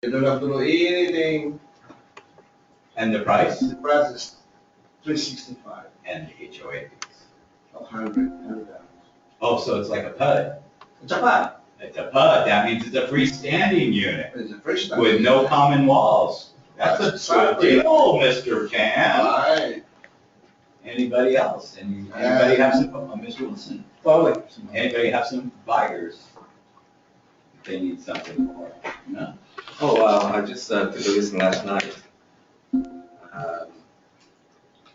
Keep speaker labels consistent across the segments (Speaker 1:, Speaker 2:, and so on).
Speaker 1: You don't have to do anything.
Speaker 2: And the price?
Speaker 1: The price is $365.
Speaker 2: And the HOA fees.
Speaker 1: $100.
Speaker 2: Oh, so it's like a PUD.
Speaker 1: It's a pad.
Speaker 2: It's a PUD, that means it's a freestanding unit
Speaker 1: It's a fresh start.
Speaker 2: with no common walls. That's a good
Speaker 1: Exactly.
Speaker 2: deal, Mr. Chan.
Speaker 1: Right.
Speaker 2: Anybody else? Anybody have some, Mr. Wilson?
Speaker 3: Well,
Speaker 2: Anybody have some buyers? If they need something more, no?
Speaker 4: Oh, I just took a listen last night.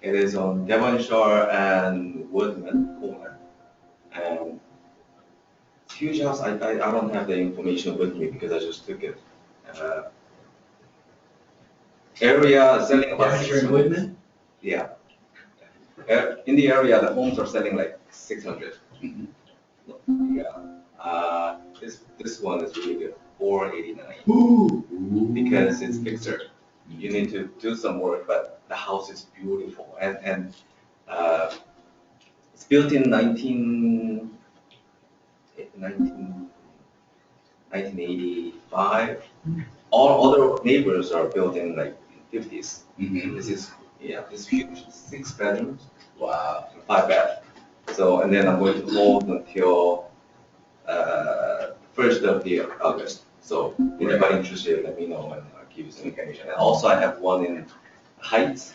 Speaker 4: It is on Devonshire and Woodman corner. And it's a huge house. I don't have the information with me because I just took it. Area selling about
Speaker 2: Devonshire and
Speaker 4: 600.
Speaker 2: Woodman?
Speaker 4: Yeah. In the area, the homes are selling like 600.
Speaker 2: Mhm.
Speaker 4: Yeah. This one is really good, 489.
Speaker 2: Ooh.
Speaker 4: Because it's fixer. You need to do some work, but the house is beautiful and it's built in 1985. All other neighbors are built in like 50s.
Speaker 2: Mhm.
Speaker 4: This is huge, 6 bedrooms,
Speaker 2: Wow.
Speaker 4: 5 bath. So and then I'm going to hold until 1st of the August. So anybody interested, let me know and I'll give you some information. And also I have one in Heights.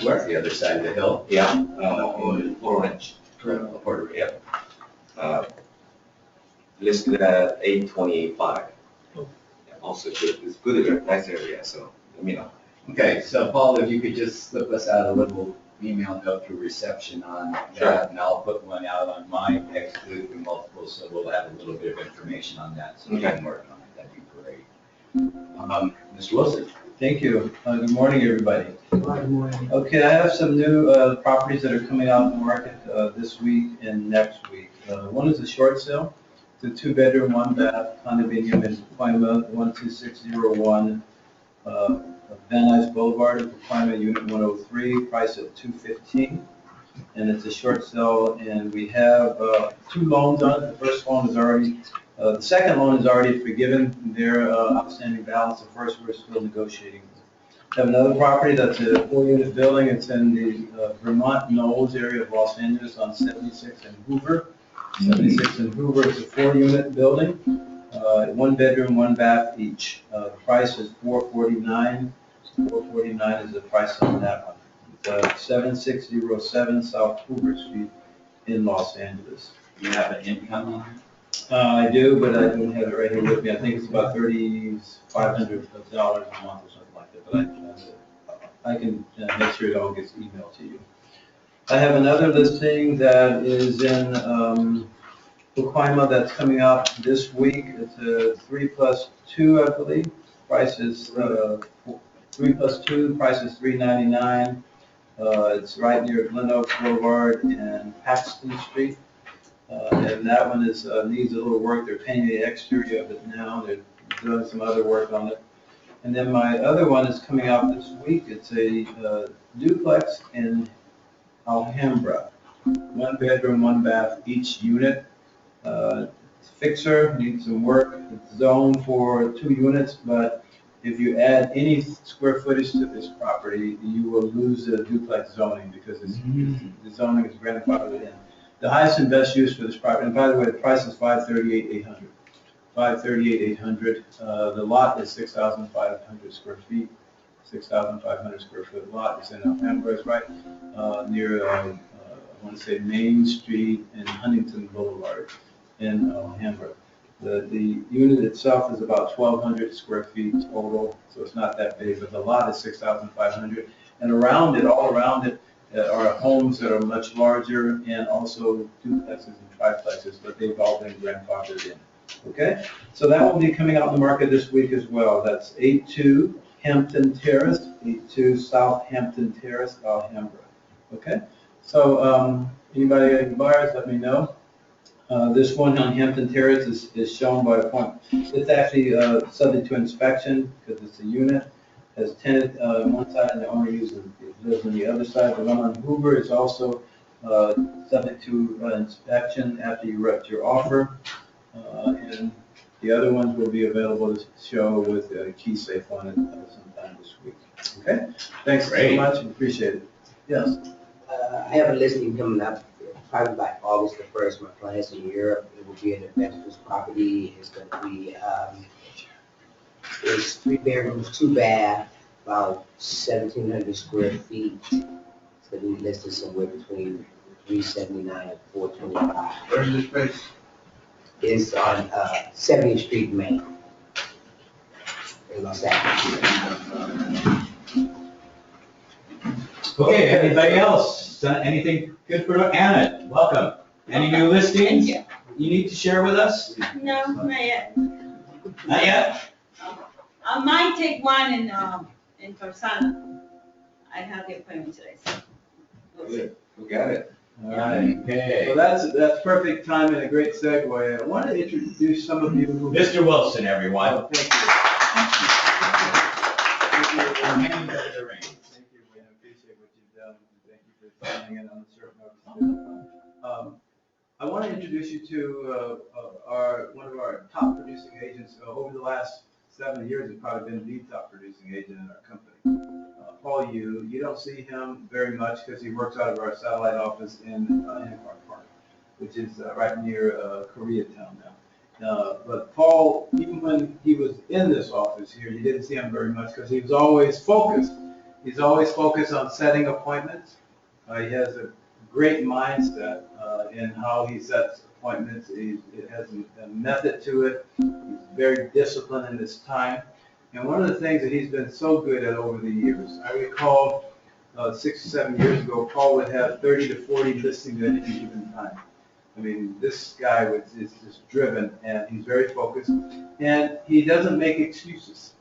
Speaker 2: Where's the other side of the hill?
Speaker 4: Yeah, in Orange.
Speaker 2: Puerto Rico.
Speaker 4: Yeah. Listed at 828.5. Yeah, also good, it's good area, nice area, so let me know.
Speaker 2: Okay, so Paul, if you could just slip us out a little email note through reception on
Speaker 4: Sure.
Speaker 2: that, and I'll put one out on mine, exclude the multiples, so we'll have a little bit of information on that, so we can work on it, that'd be great. Mr. Wilson?
Speaker 3: thank you. Good morning, everybody. Okay, I have some new properties that are coming out in the market this week and next week. One is a short sale. It's a 2-bedroom, 1-bath condominium in Pacoima, 12601 Van Nuys Boulevard in Pacoima, Unit 103, price at $215. And it's a short sale, and we have 2 loans on it. The first loan is already, the second loan is already forgiven their outstanding balance. The first we're still negotiating. I have another property that's a 4-unit building. It's in the Vermont Knolls area of Los Angeles on 76 and Hoover. 76 and Hoover is a 4-unit building, 1 bedroom, 1 bath each. The price is $449. $449 is the price on that one. It's 7607 South Hoover Street in Los Angeles.
Speaker 2: You have an income on
Speaker 3: I do, but I don't have it right here with me. I think it's about $3,500 a month or something like that, but I can make sure it all gets emailed to you. I have another listing that is in Pacoima that's coming out this week. It's a 3+2, I believe. Price is 3+2, price is $399. It's right near Glen Oaks Boulevard and Paxton Street. And that one is needs a little work. They're painting the exterior of it now. They're doing some other work on it. And then my other one is coming out this week. It's a duplex in Alhambra. 1 bedroom, 1 bath each unit. It's fixer, needs some work. It's zoned for 2 units, but if you add any square footage to this property, you will lose the duplex zoning because the zoning is grandfathered in. The highest and best use for this property, and by the way, the price is $538,800. $538,800. The lot is 6,500 square feet. 6,500 square foot lot. It's in Alhambra, it's right near, I want to say Main Street and Huntington Boulevard in Alhambra. The unit itself is about 1,200 square feet total, so it's not that big, but the lot is 6,500. And around it, all around it, are homes that are much larger and also duplexes and triplexes, but they've all been grandfathered in. Okay, so that will be coming out in the market this week as well. That's 82 Hampton Terrace, 82 South Hampton Terrace, Alhambra. Okay, so anybody got any buyers, let me know. This one on Hampton Terrace is shown by a point. It's actually subject to inspection because it's a unit. Has tenant on one side and the owner lives on the other side. The one on Hoover is also subject to inspection after you rep your offer. And The other ones will be available to show with a key safe on it sometime this week. Okay? Thanks so
Speaker 2: Great.
Speaker 3: much, appreciate it. Yes.
Speaker 5: I have a listing coming up, probably by August the 1st. My client's in Europe. It will be an investor's property. It's going to be, it's 3 bedrooms, 2 bath, about 1,700 square feet. It's going to be listed somewhere between 379 and 425.
Speaker 1: Where's this place?
Speaker 5: It's on 70th Street, Maine. In Los Angeles.
Speaker 2: Okay, anybody else? Anything good for Anna? Welcome. Any new listings you need to share with us?
Speaker 6: No, not yet.
Speaker 2: Not yet?
Speaker 6: I might take one in Tarzana. I have the appointment today, so. we'll see.
Speaker 2: Good. We got it.
Speaker 3: All right.
Speaker 2: Okay.
Speaker 3: Well, that's perfect time and a great segue. I want to introduce some of you who.
Speaker 2: Mr. Wilson, everyone.
Speaker 3: Oh, thank you.
Speaker 2: I'm handing over the reins.
Speaker 3: Thank you, Wayne. I appreciate what you've done. Thank you for signing in on the short notice. I want to introduce you to one of our top producing agents. Over the last 7 years, has probably been the top producing agent in our company. Paul Yu. You don't see him very much because he works out of our satellite office in Hancock Park, which is right near Koreatown now. But Paul, even when he was in this office here, you didn't see him very much because he was always focused. He's always focused on setting appointments. He has a great mindset in how he sets appointments. It has a method to it. He's very disciplined in his time. And one of the things that he's been so good at over the years, I recall 6 or 7 years ago, Paul would have 30 to 40 listings at any given time. I mean, this guy is just driven, and he's very focused, and he doesn't make excuses.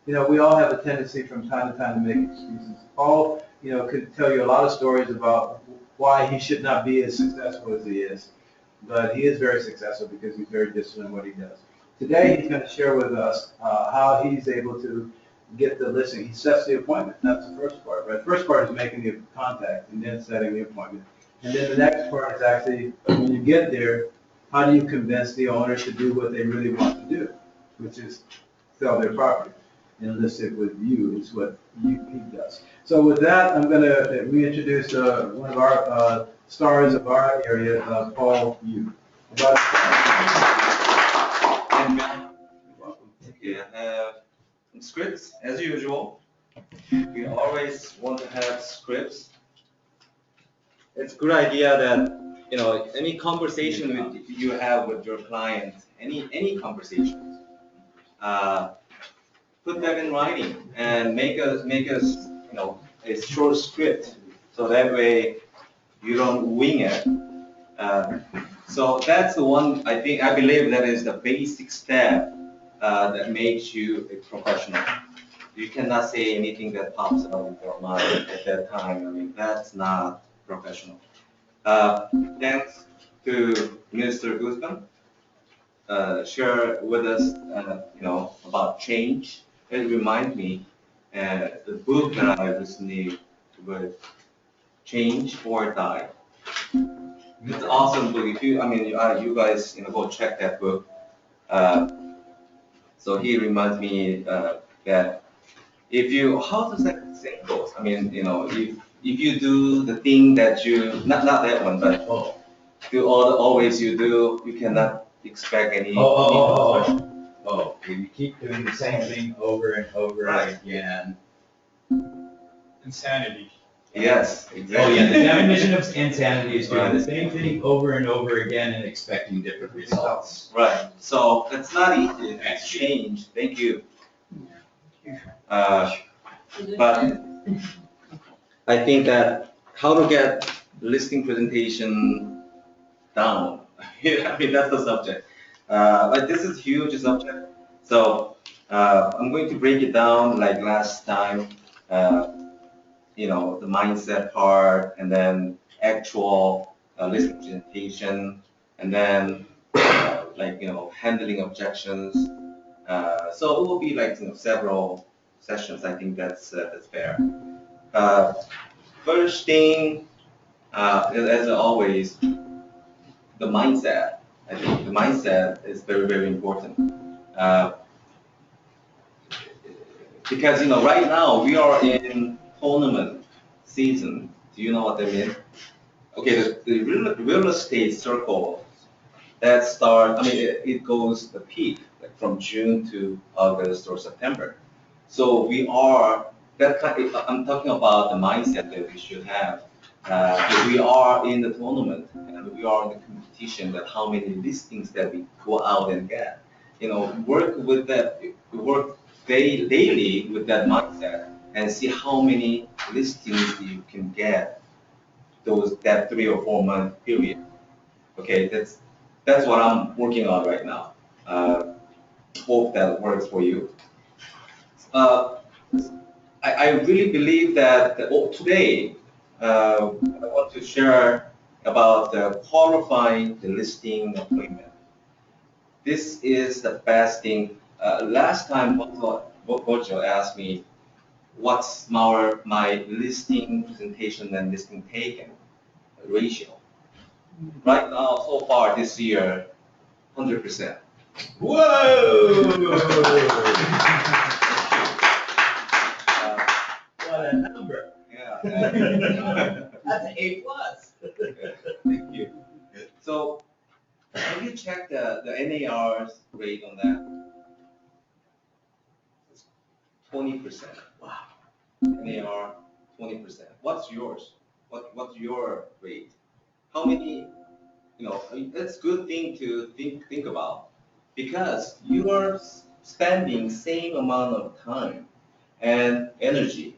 Speaker 3: You know, we all have a tendency from time to time to make excuses. Paul, could tell you a lot of stories about why he should not be as successful as he is, but he is very successful because he's very disciplined in what he does. Today, he's going to share with us how he's able to get the listing. He sets the appointment. That's the first part, right? The first part is making the contact and then setting the appointment. And then the next part is actually, when you get there, how do you convince the owner to do what they really want to do, which is sell their property and list it with you, is what he does. So with that, I'm going to reintroduce one of our stars of our area, Paul Yu.
Speaker 4: Welcome. Okay, I have scripts as usual. We always want to have scripts. It's a good idea that any conversation you have with your client, any conversation, put that in writing and make us a short script, so that way you don't wing it. So that's the one, I believe that is the basic step that makes you a professional. You cannot say anything that pops out in your mind at that time. I mean, that's not professional. Thanks to Mr. Guzman, share with us, about change. It reminds me the book that I recently read, Change or Die. It's an awesome book. If you guys, go check that book. So he reminds me that how does that saying goes? I mean, if you do the thing that you, not that one, but do always you do, you cannot expect any.
Speaker 2: If you keep doing the same thing over and over again.
Speaker 7: Insanity.
Speaker 4: Yes, exactly.
Speaker 2: Oh, yeah, the definition of insanity is doing the same thing over and over again and expecting different results.
Speaker 4: Right, so it's not easy to change, thank you. But I think that how to get listing presentation down, I mean, that's the subject. But this is a huge subject, so I'm going to break it down like last time. The mindset part, and then actual listing presentation, and then handling objections. So it will be like several sessions. I think that's fair. First thing, as always, the mindset. I think the mindset is very, very important. Uh, because right now we are in tournament season. Do you know what I mean? Okay, the real estate circle that start. I mean, it goes the peak like from June to August or September. So we are that kind. I'm talking about the mindset that we should have. That we are in the tournament and we are in the competition. That how many listings that we go out and get. Work with that. Work daily with that mindset and see how many listings you can get that 3 or 4 month period. Okay, that's what I'm working on right now. Hope that works for you. Uh, I really believe that today I want to share about qualifying the listing appointment. This is the best thing. Last time, Bojo asked me, what's my listing presentation and listing taken ratio? Right now, so far this year, 100%.
Speaker 3: Whoa! What a number.
Speaker 4: Yeah.
Speaker 5: That's an A plus.
Speaker 4: Thank you. So, have you checked the NAR's rate on that? It's 20%. Wow. NAR, 20%. What's yours? What's your rate? How many? That's a good thing to think about because you are spending same amount of time and energy,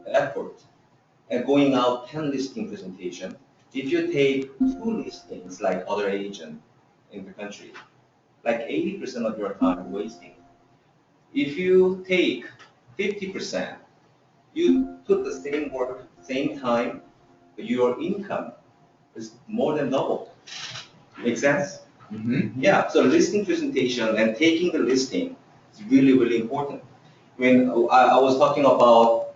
Speaker 4: effort, and going out 10 listing presentation. If you take 2 listings like other agent in the country, like 80% of your time wasting. If you take 50%, you put the same work, same time, your income is more than double. Make sense?
Speaker 3: Mm-hmm.
Speaker 4: Yeah, so listing presentation and taking the listing is really, really important. When I was talking about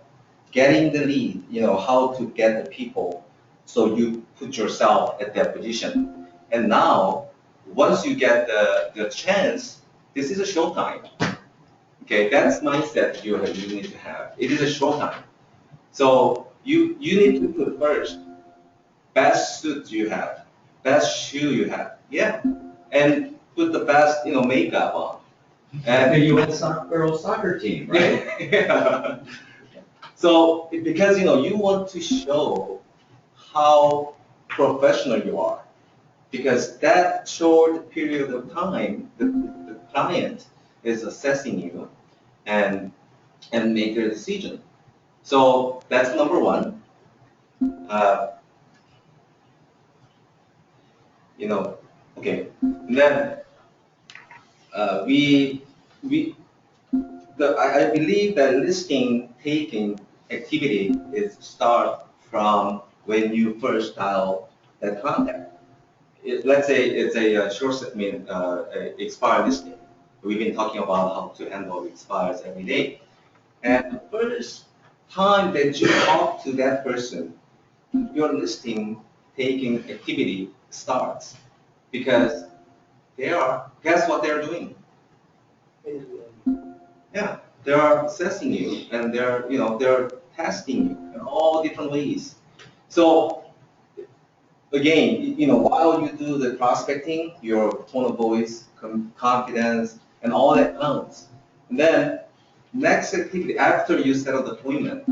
Speaker 4: getting the lead, how to get the people, so you put yourself at that position. And now, once you get the chance, this is a showtime. Okay, that's mindset you need to have. It is a showtime. So you need to put first, best suit you have, best shoe you have, yeah, and put the best makeup on.
Speaker 2: And
Speaker 4: And
Speaker 2: the U.S. girls soccer team, right?
Speaker 4: yeah. So because you want to show how professional you are, because that short period of time, the client is assessing you and make their decision. So that's number one. Uh, okay. And then I believe that listing taking activity is start from when you first dial that contact. Let's say it's a short, expired listing. We've been talking about how to handle expires every day. And the first time that you talk to that person, your listing taking activity starts because guess what they're doing? Yeah, they are assessing you and they're testing you in all different ways. So again, while you do the prospecting, your tone of voice, confidence, and all that counts. And then next activity after you set up the appointment,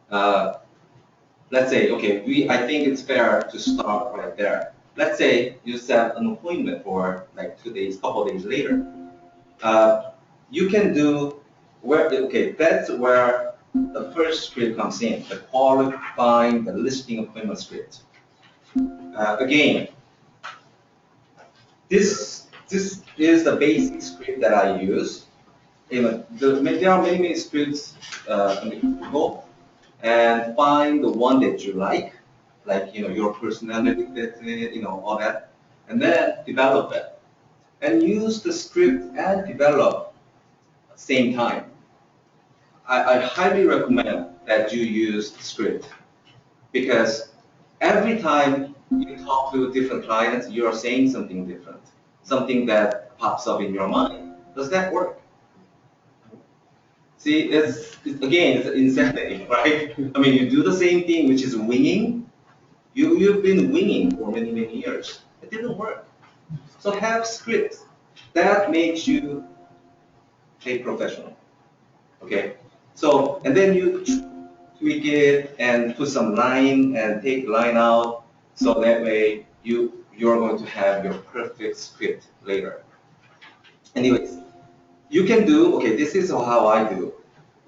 Speaker 4: let's say, okay, I think it's fair to start right there. Let's say you set an appointment for like 2 days, couple days later. You can do that's where the first script comes in, the qualifying the listing appointment script. Again, this is the basic script that I use. There are many scripts on Google, and find the one that you like your personality, all that, and then develop it, and use the script and develop at the same time. I highly recommend that you use script because every time you talk to different clients, you are saying something different. something that pops up in your mind. Does that work? See, again, it's insanity, right? I mean, you do the same thing, which is winging. You've been winging for many, many years. It didn't work. So have scripts. That makes you a professional, okay? So, and then you tweak it and put some line and take line out, so that way you're going to have your perfect script later. Anyways, you can do, okay, this is how I do.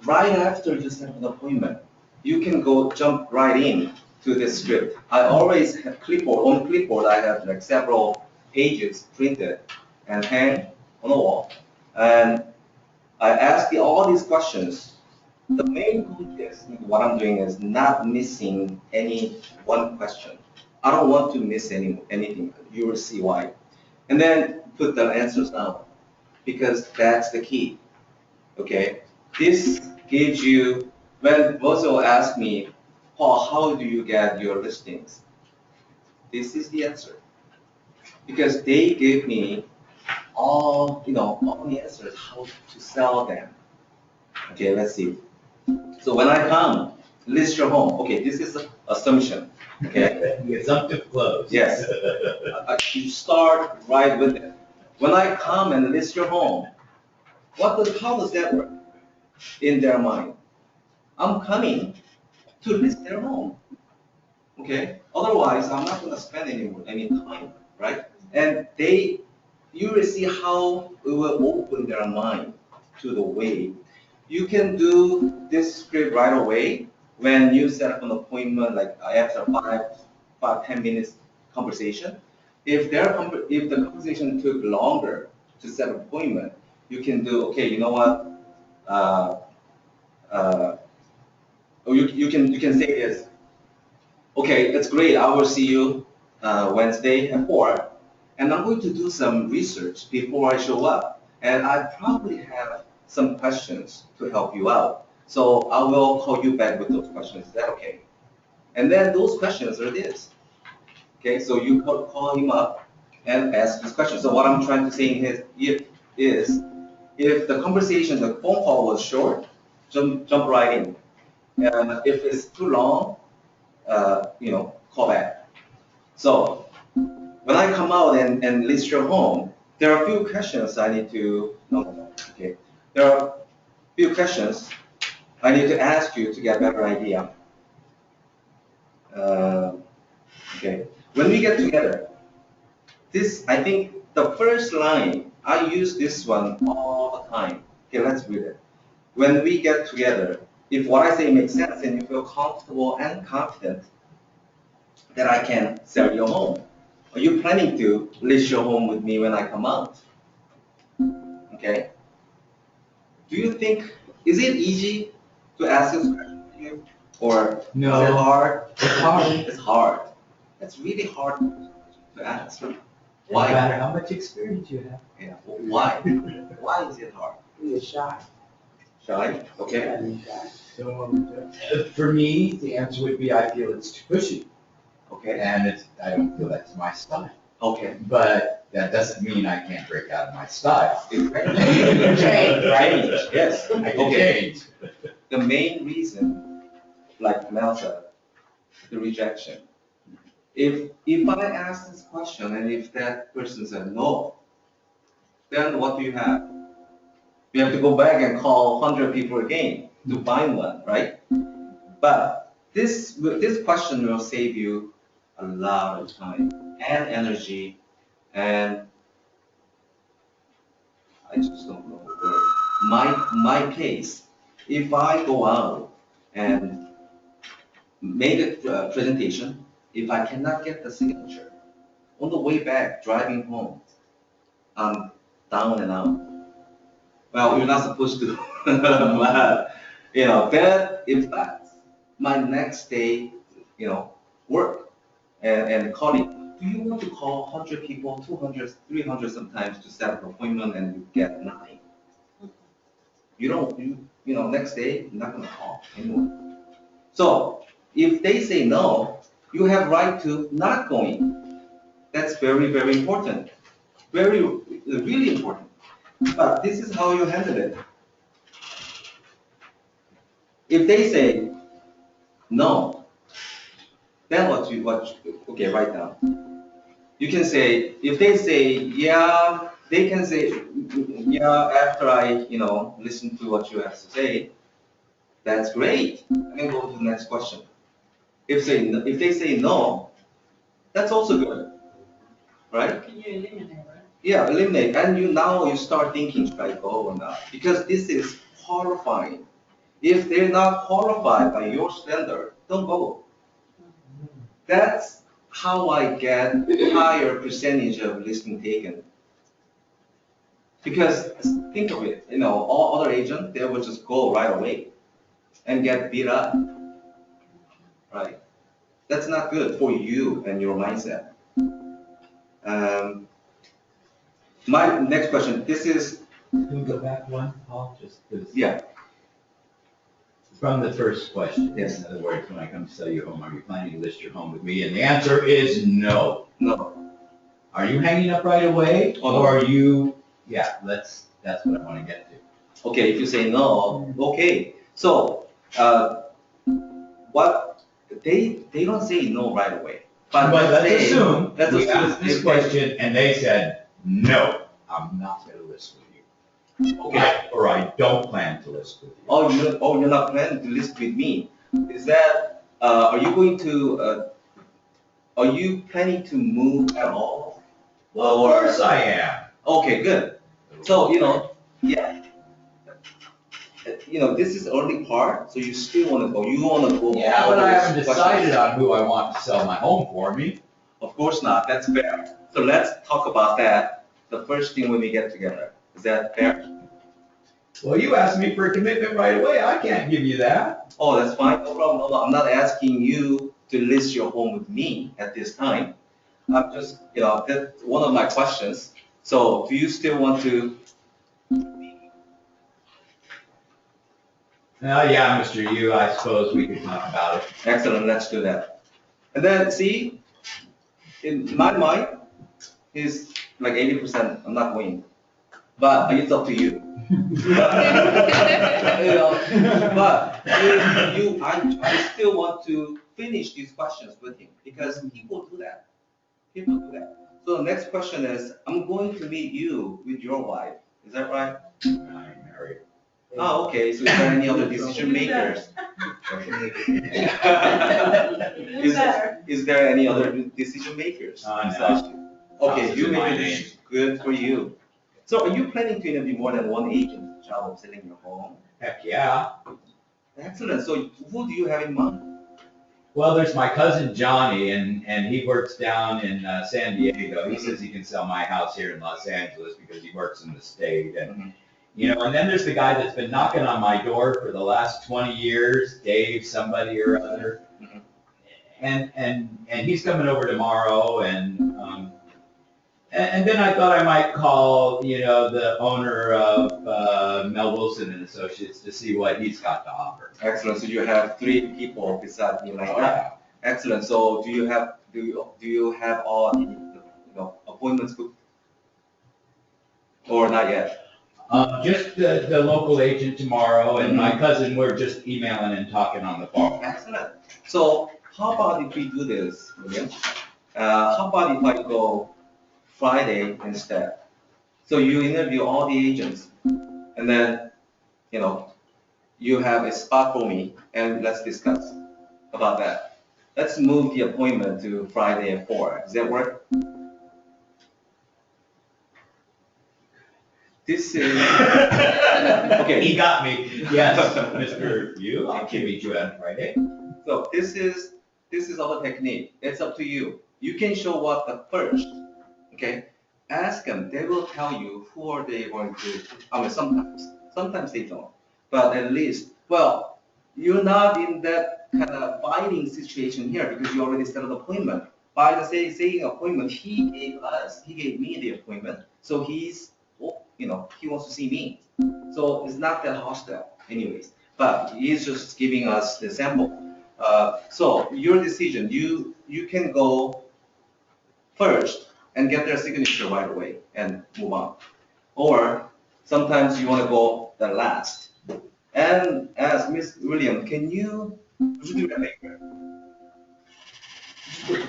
Speaker 4: Right after you set an appointment, you can go jump right in to this script. I always have on clipboard, I have like several pages printed and hang on the wall. And I ask all these questions. The main goal is, what I'm doing is not missing any one question. I don't want to miss anything. You will see why. And then put the answers down, because that's the key. Okay? This gives you, when Bozo asked me, Paul, how do you get your listings? This is the answer. Because they gave me all the answers, how to sell them. Okay, let's see. So when I come, list your home. Okay, this is an assumption. Okay.
Speaker 2: The assumptive close.
Speaker 4: Yes. You start right with it. When I come and list your home, how does that work in their mind? I'm coming to list their home. Okay. Otherwise, I'm not going to spend any time, right? And you will see how it will open their mind to the way. You can do this script right away when you set up an appointment, like after 10 minutes conversation. If the conversation took longer to set an appointment, you can do, okay, you know what? You can say this. Okay, that's great. I will see you Wednesday at 4, and I'm going to do some research before I show up, and I probably have some questions to help you out. So I will call you back with those questions. Is that okay? And then those questions are this. Okay, so you call him up and ask this question. So what I'm trying to say is, if the conversation, the phone call was short, jump right in. And if it's too long, call back. So when I come out and list your home, there are a few questions I need to know. Okay, there are a few questions I need to ask you to get a better idea. Okay, when we get together, I think the first line, I use this one all the time. Okay, let's read it. When we get together, if what I say makes sense and you feel comfortable and confident that I can sell your home, are you planning to list your home with me when I come out? Okay. Do you think, is it easy to ask this question to you? Or
Speaker 3: No.
Speaker 4: is it hard?
Speaker 3: It's hard.
Speaker 4: It's hard. It's really hard to ask. Why?
Speaker 2: No matter how much experience you have.
Speaker 4: Yeah. Why? Why is it hard?
Speaker 5: You're shy.
Speaker 4: Shy? Okay.
Speaker 2: For me, the answer would be I feel it's too pushy,
Speaker 4: Okay.
Speaker 2: and I don't feel that's my style.
Speaker 4: Okay.
Speaker 2: But that doesn't mean I can't break out of my style.
Speaker 4: Change,
Speaker 2: Right?
Speaker 4: yes.
Speaker 2: I can
Speaker 4: Okay.
Speaker 2: change.
Speaker 4: The main reason, like Mel said, the rejection. If I ask this question and if that person said no, then what do you have? You have to go back and call 100 people again to find one, right? But this question will save you a lot of time and energy, and I just don't know the word. My case, if I go out and make a presentation, if I cannot get the signature, on the way back, driving home, I'm down and out. Well, you're not supposed to, but, that impacts my next day, work and calling. Do you want to call 100 people, 200, 300 sometimes to set up an appointment and you get nothing? Next day, you're not going to call anymore. So if they say no, you have right to not going. That's very, very important. really important. But this is how you handle it. If they say no, then okay, write down. You can say, if they say, yeah, they can say, yeah, after I, listen to what you have to say, that's great. I can go to the next question. If they say no, that's also good, right?
Speaker 6: Can you eliminate, right?
Speaker 4: Yeah, eliminate, and now you start thinking, should I go or not? Because this is horrifying. If they're not qualified by your standard, don't go. That's how I get higher percentage of listing taken. Because think of it, all other agents, they will just go right away and get beat up, right? That's not good for you and your mindset. My next question, this is,
Speaker 2: Can we go back one, Paul, just 'cause
Speaker 4: yeah,
Speaker 2: from the first question?
Speaker 4: Yes.
Speaker 2: In other words, when I come to sell your home, are you planning to list your home with me? And the answer is no.
Speaker 4: no,
Speaker 2: Are you hanging up right away?
Speaker 4: Oh, no.
Speaker 2: Or are you, yeah, that's what I want to get to.
Speaker 4: okay, if you say no, okay. So, what, they don't say no right away.
Speaker 2: But let's
Speaker 4: say-
Speaker 2: assume
Speaker 4: let's
Speaker 2: we
Speaker 4: assume
Speaker 2: asked this
Speaker 4: if they-
Speaker 2: question and they said, no, I'm not going to list with you.
Speaker 4: Okay.
Speaker 2: Or I don't plan to list with you.
Speaker 4: You're not planning to list with me. Is that, are you planning to move at all?
Speaker 2: Well, of course I am.
Speaker 4: Okay, good. So, yeah. This is early part, so you still want to go. You want to go.
Speaker 2: Yeah,
Speaker 4: all
Speaker 2: but I
Speaker 4: those
Speaker 2: haven't
Speaker 4: questions.
Speaker 2: decided on who I want to sell my home for me.
Speaker 4: Of course not. That's fair. So let's talk about that. The first thing when we get together. Is that fair?
Speaker 2: Well, you asked me for a commitment right away. I can't give you that.
Speaker 4: Oh, that's fine. No problem. No, I'm not asking you to list your home with me at this time. I'm just, that's one of my questions. So do you still want to?
Speaker 2: Yeah, Mr. Yu, I suppose we could talk about it.
Speaker 4: Excellent, let's do that. And then see, in my mind, is like 80%, I'm not going. But it's up to you. But I still want to finish these questions with him because people do that. People do that. So the next question is, I'm going to meet you with your wife. Is that right?
Speaker 2: I'm married.
Speaker 4: Oh, okay. So is there any other decision makers? Is there any other decision makers?
Speaker 2: No.
Speaker 4: Okay,
Speaker 2: Houses
Speaker 4: you
Speaker 2: in my
Speaker 4: made
Speaker 2: name.
Speaker 4: it. Good for you. So are you planning to interview more than one agent job of selling your home?
Speaker 2: Heck, yeah.
Speaker 4: Excellent. So who do you have in mind?
Speaker 2: Well, there's my cousin Johnny, and he works down in San Diego. He says he can sell my house here in Los Angeles because he works in the state. And, and then there's the guy that's been knocking on my door for the last 20 years, Dave, somebody or other. And he's coming over tomorrow, and then I thought I might call, the owner of Mel Wilson and Associates to see what he's got to offer.
Speaker 4: Excellent. So you have 3 people beside me like that. Excellent. So do you have all the appointments booked? Or not yet?
Speaker 2: Just the local agent tomorrow, and my cousin, we're just emailing and talking on the phone.
Speaker 4: Excellent. So how about if we do this, William? How about if I go Friday instead? So you interview all the agents, and then, you have a spot for me, and let's discuss about that. Let's move the appointment to Friday at 4. Does that work? This is, okay.
Speaker 2: He got me. Yes, Mr. Yu, I can meet you on Friday.
Speaker 4: So this is our technique. It's up to you. You can show up the first, okay? Ask them. They will tell you who are they going to. I mean, sometimes they don't. But at least, well, you're not in that kind of fighting situation here because you already set an appointment. By the saying appointment, he gave me the appointment. So he wants to see me. So it's not that hostile, anyways. But he's just giving us the sample. So your decision, you can go first and get their signature right away and move on. Or sometimes you want to go the last and ask Miss William, can you do me a favor?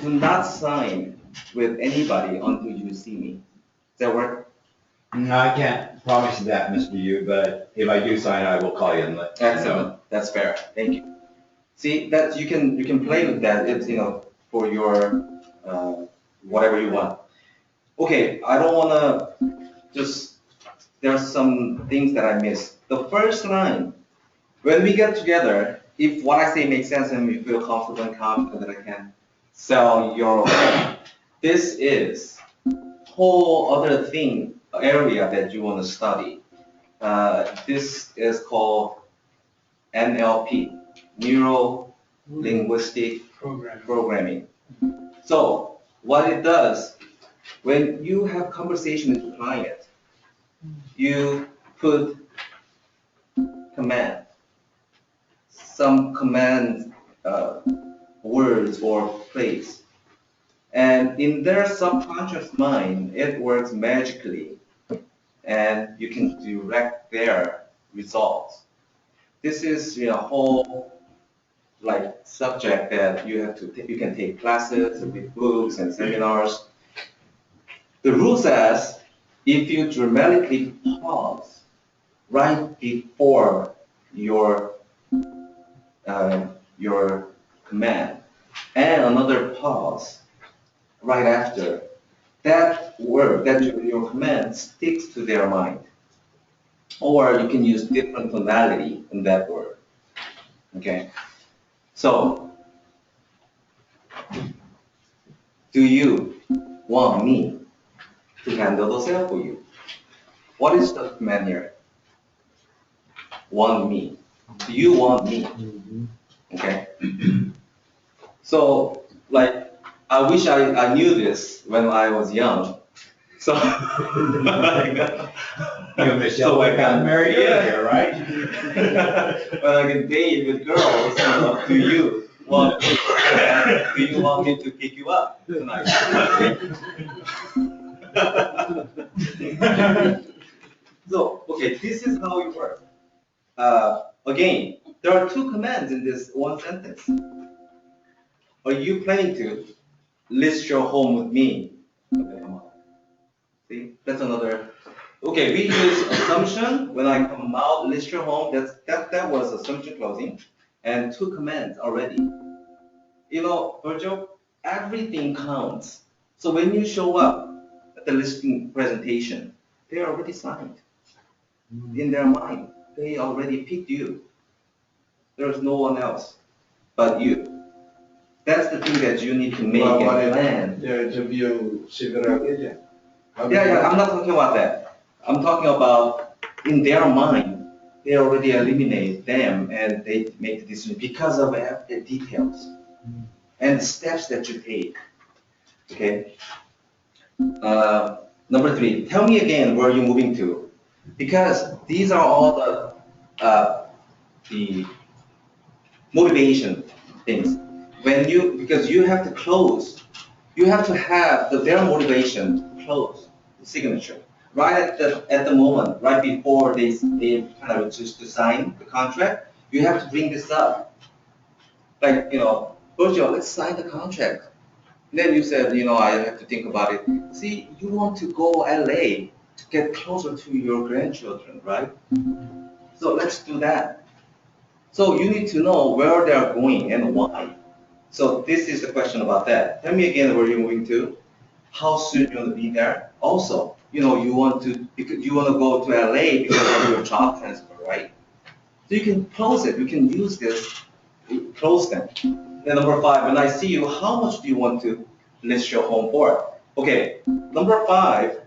Speaker 4: Do not sign with anybody until you see me. Does that work?
Speaker 2: No, I can't promise you that, Mr. Yu, but if I do sign, I will call you and let you know.
Speaker 4: Excellent. That's fair. Thank you. See, that you can play with that. It's, for your whatever you want. Okay, I don't wanna there's some things that I missed. The first line, when we get together, if what I say makes sense and you feel comfortable and confident that I can sell your home, this is whole other area that you want to study. This is called NLP, Neuro Linguistic Programming. So what it does, when you have conversation with the client, you put some command words or phrase, and in their subconscious mind, it works magically, and you can direct their results. This is a whole subject that you can take classes with books and seminars. The rule says if you dramatically pause right before your command and another pause right after, that word, your command sticks to their mind. Or you can use different tonality in that word. Okay? So, do you want me to handle the sale for you? What is the command here? Want me. Do you want me? Okay? So, I wish I knew this when I was young. So,
Speaker 2: You and Michelle would have gotten married earlier, right?
Speaker 4: when I can date with girls, do you want me to pick you up tonight? So, okay, this is how it works. Again, there are two commands in this one sentence. Are you planning to list your home with me? Okay, come on. See, that's another. Okay, we use assumption when I come out, list your home. That was assumption closing, and two commands already. Virgil, everything counts. So when you show up at the listing presentation, they are already signed in their mind. They already picked you. There's no one else but you. That's the thing that you need to make a plan.
Speaker 1: They interview several agents.
Speaker 4: Yeah, I'm not talking about that. I'm talking about in their mind, they already eliminate them and they make the decision because of the details and the steps that you take. Okay. Number 3, tell me again where you're moving to, because these are all the motivation things. Because you have to close, you have to have their motivation to close the signature right at the moment, right before they kind of just to sign the contract. You have to bring this up, Virgil, let's sign the contract. And then you said, I have to think about it. See, you want to go LA to get closer to your grandchildren, right? So let's do that. So you need to know where they are going and why. So this is the question about that. Tell me again where you're moving to, how soon you want to be there. Also, you want to go to LA because of your job transfer, right? So you can close it. You can use this, close them. Then number 5, when I see you, how much do you want to list your home for? Okay, number 5,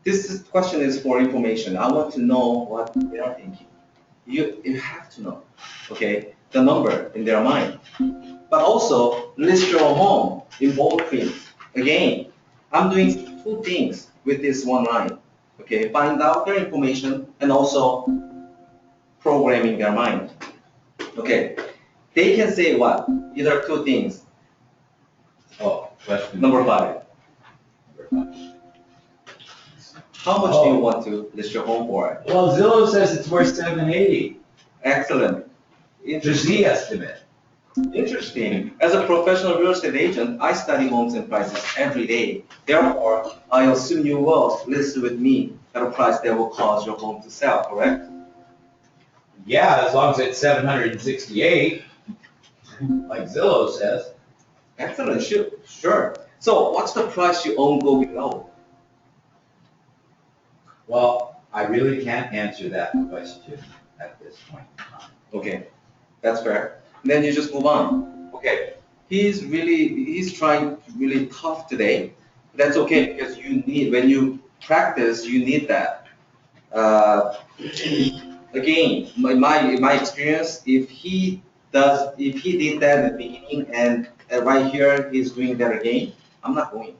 Speaker 4: this question is for information. I want to know what they are thinking. You have to know, okay, the number in their mind. But also, list your home in bold print. Again, I'm doing 2 things with this one line. Okay, find out their information and also programming their mind. Okay, they can say what? Either 2 things.
Speaker 2: Oh, question.
Speaker 4: Number 5. How much do you want to list your home for?
Speaker 2: Well, Zillow says it's worth 780.
Speaker 4: Excellent.
Speaker 2: The
Speaker 4: Interesting.
Speaker 2: Z estimate.
Speaker 4: Interesting. As a professional real estate agent, I study homes and prices every day. Therefore, I assume you will list with me at a price that will cause your home to sell, correct?
Speaker 2: Yeah, as long as it's 768, like Zillow says.
Speaker 4: Excellent, sure. So what's the price you own go below?
Speaker 2: Well, I really can't answer that question at this point in time.
Speaker 4: Okay, that's fair. Then you just move on. Okay, he's trying really tough today. That's okay because when you practice, you need that. Again, my experience, if he did that at the beginning and right here he's doing that again, I'm not going.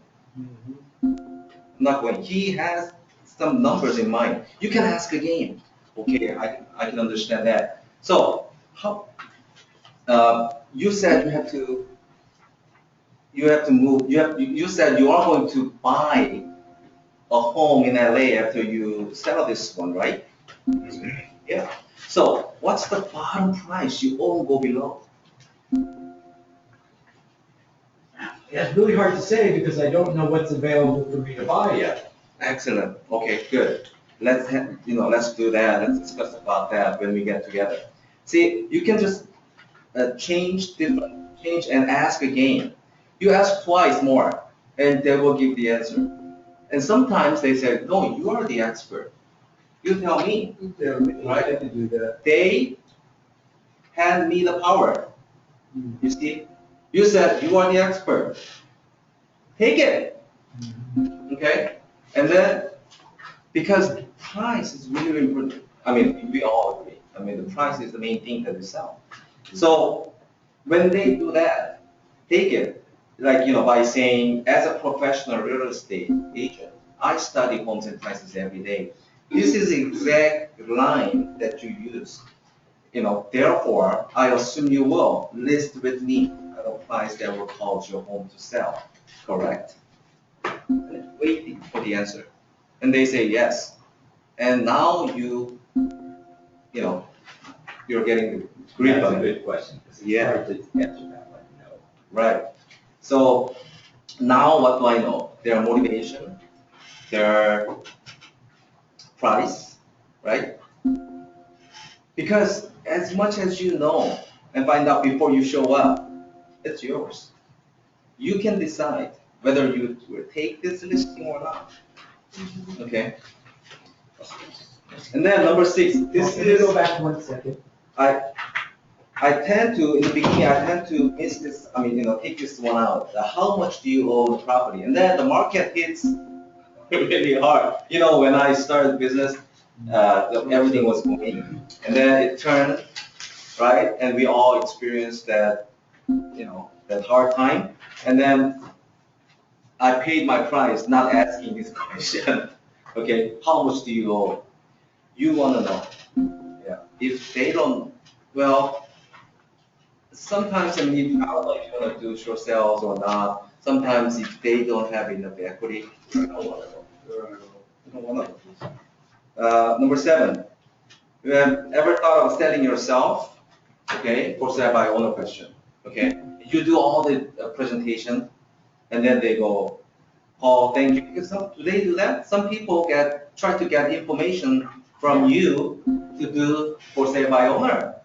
Speaker 4: I'm not going. He has some numbers in mind. You can ask again. Okay, I can understand that. So how? You said you have to move. You said you are going to buy a home in LA after you sell this one, right? Yeah. So what's the bottom price you own go below?
Speaker 2: It's really hard to say because I don't know what's available for me to buy yet.
Speaker 4: Excellent. Okay, good. Let's do that. Let's discuss about that when we get together. See, you can just change and ask again. You ask twice more, and they will give the answer. And sometimes they say, no, you are the expert. You tell me.
Speaker 3: Yeah, I had to do that.
Speaker 4: They hand me the power. You see? You said you are the expert. Take it. Okay? And then, because price is really important. I mean, we all agree. I mean, the price is the main thing that we sell. So when they do that, take it, like, by saying, as a professional real estate agent, I study homes and prices every day. This is the exact line that you use. Therefore, I assume you will list with me at a price that will cause your home to sell. Correct? Waiting for the answer. And they say yes. And now you're getting the grip
Speaker 2: That's
Speaker 4: on
Speaker 2: a
Speaker 4: it.
Speaker 2: good question. 'Cause it's
Speaker 4: Yeah.
Speaker 2: hard to answer that one, no.
Speaker 4: Right. So now what do I know? Their motivation, their price, right? Because as much as you know and find out before you show up, it's yours. You can decide whether you will take this listing or not. Okay? And then number 6, this
Speaker 5: Can you
Speaker 4: is,
Speaker 5: go back 1 second?
Speaker 4: I tend to, in the beginning, I tend to miss this, take this one out. How much do you own the property? And then the market hits really hard. When I started business, everything was moving. And then it turned, right? And we all experienced that, that hard time. And then I paid my price, not asking this question. Okay, how much do you owe? You want to know. Yeah. If they don't, well, sometimes I don't know if you want to do short sales or not. Sometimes if they don't have enough equity, I don't want to know. Number 7, you have ever thought of selling yourself? Okay, for sale by owner question. Okay, you do all the presentation, and then they go, "Oh, thank you." Because do they do that? Some people try to get information from you to do for sale by owner,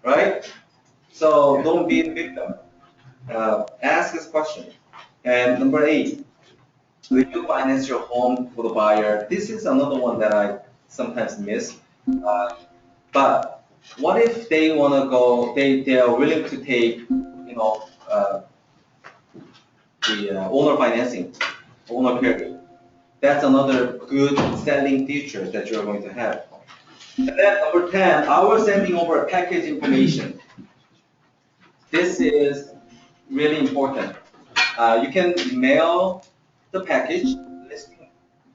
Speaker 4: right? So don't be a victim. Ask this question. And number 8, will you finance your home for the buyer? This is another one that I sometimes miss. But what if they want to go? They are willing to take, the owner financing, owner carry. That's another good selling feature that you're going to have. And then number 10, I was sending over a package information. This is really important. You can mail the package,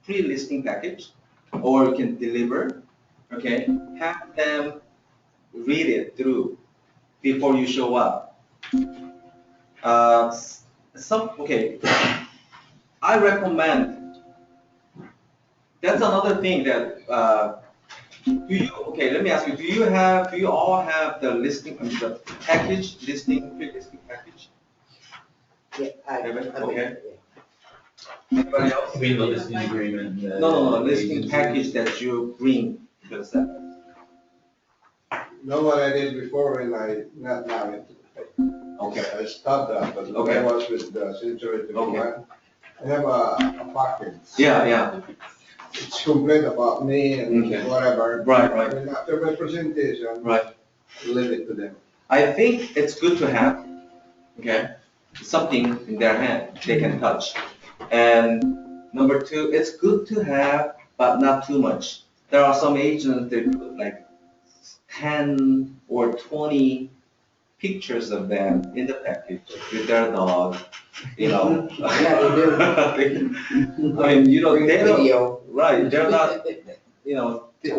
Speaker 4: pre-listing package, or you can deliver. Okay, have them read it through before you show up. I I recommend, that's another thing that, okay, let me ask you, do you all have the listing, the package, pre-listing package?
Speaker 5: Yeah,
Speaker 4: Okay. Anybody else?
Speaker 2: I mean, the listing agreement.
Speaker 4: No, listing package that you bring to the seller.
Speaker 1: No, what I did before when I, not now,
Speaker 4: Okay.
Speaker 1: I stopped that, but when
Speaker 4: Okay.
Speaker 1: I was with the Century
Speaker 4: Okay.
Speaker 1: 21, I have a package.
Speaker 4: Yeah.
Speaker 1: It's complete about me and
Speaker 4: Okay.
Speaker 1: whatever.
Speaker 4: Right.
Speaker 1: And after my presentation,
Speaker 4: Right.
Speaker 1: leave it to them.
Speaker 4: I think it's good to have, okay, something in their hand they can touch. And number two, it's good to have, but not too much. There are some agents that put like 10 or 20 pictures of them in the package with their dog, you know.
Speaker 5: Yeah, they do.
Speaker 4: I mean, you know,
Speaker 5: Bring
Speaker 4: they don't,
Speaker 5: video.
Speaker 4: right, they're not, you know,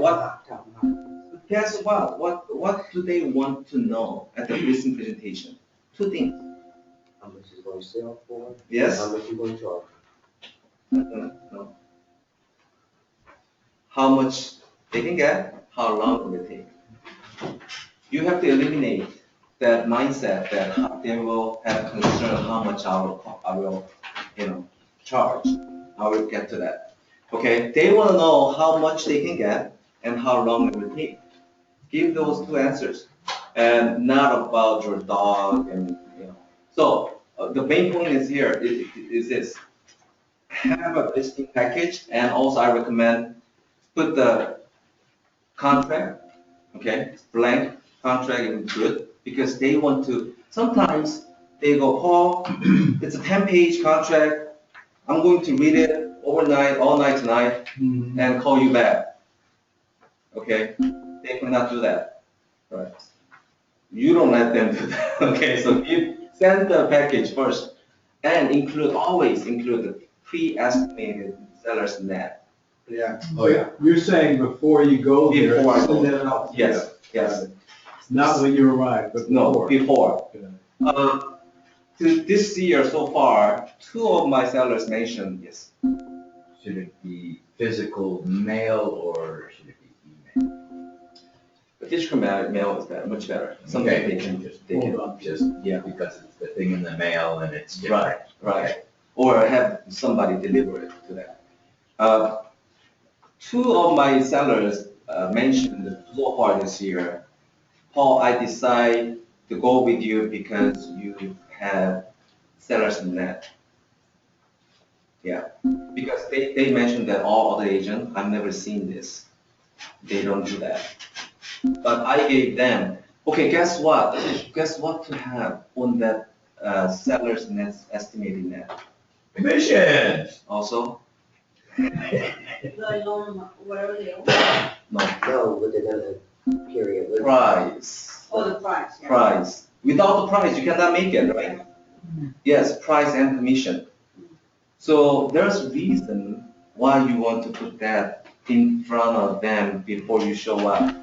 Speaker 4: what,
Speaker 5: Top notch.
Speaker 4: guess what do they want to know at the listing presentation? Two things.
Speaker 5: How much is going to sell for?
Speaker 4: Yes?
Speaker 5: How much you going to charge?
Speaker 4: No. How much they can get, how long will it take? You have to eliminate that mindset that they will have concern how much I will, you know, charge. I will get to that. Okay, they want to know how much they can get and how long it will take. Give those two answers, and not about your dog and you know. So the main point is here is this: have a listing package, and also I recommend put the contract, okay, blank contract is good because they want to. Sometimes they go, Paul, it's a 10-page contract. I'm going to read it overnight, all night tonight, and call you back. Okay, they cannot do that. Right. You don't let them do that. Okay, so you send the package first and always include the pre-estimated seller's net.
Speaker 1: Yeah.
Speaker 2: Oh, yeah.
Speaker 3: You're saying before you go there,
Speaker 4: Before I go
Speaker 3: send
Speaker 4: there.
Speaker 3: that out?
Speaker 4: Yes, yes.
Speaker 3: Not when you arrive, but
Speaker 4: No,
Speaker 3: before.
Speaker 4: before. To this year so far, 2 of my sellers mentioned yes.
Speaker 2: Should it be physical mail or should it be email?
Speaker 4: The digital mail is better, much better. Something
Speaker 2: Okay,
Speaker 4: they can
Speaker 3: Hold on.
Speaker 2: just, yeah, because it's the thing in the mail and it's different.
Speaker 4: Right. Or have somebody deliver it to them. 2 of my sellers mentioned so far this year, Paul, I decide to go with you because you have seller's net. Yeah, because they mentioned that all other agents, I've never seen this. They don't do that. But I gave them, okay, guess what? Guess what to have on that seller's net, estimated net?
Speaker 2: Commissions!
Speaker 4: Also,
Speaker 6: The loan, whatever they own.
Speaker 4: no,
Speaker 5: No, with another period. with-
Speaker 4: price.
Speaker 6: Oh, the price, yeah.
Speaker 4: Price. Without the price, you cannot make it, right? Yes, price and commission. So there's reason why you want to put that in front of them before you show up.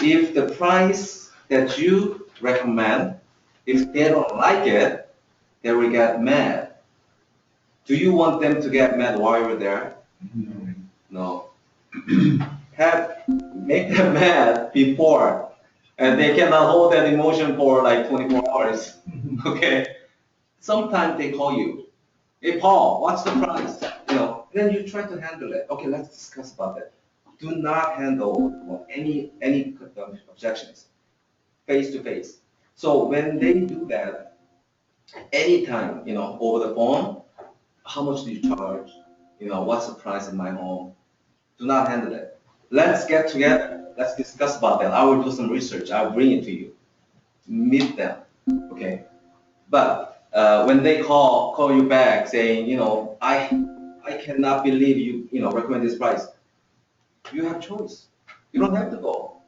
Speaker 4: If the price that you recommend, if they don't like it, they will get mad. Do you want them to get mad while you're there? No. Make them mad before, and they cannot hold that emotion for like 24 hours. Okay. Sometimes they call you, hey Paul, what's the price? You know, then you try to handle it. Okay, let's discuss about that. Do not handle any objections face to face. So when they do that, anytime, you know, over the phone, how much do you charge? You know, what's the price in my home? Do not handle it. Let's get together. Let's discuss about that. I will do some research. I'll bring it to you. Meet them. Okay. But when they call you back saying, you know, I cannot believe you know, recommend this price. You have choice. You don't have to go.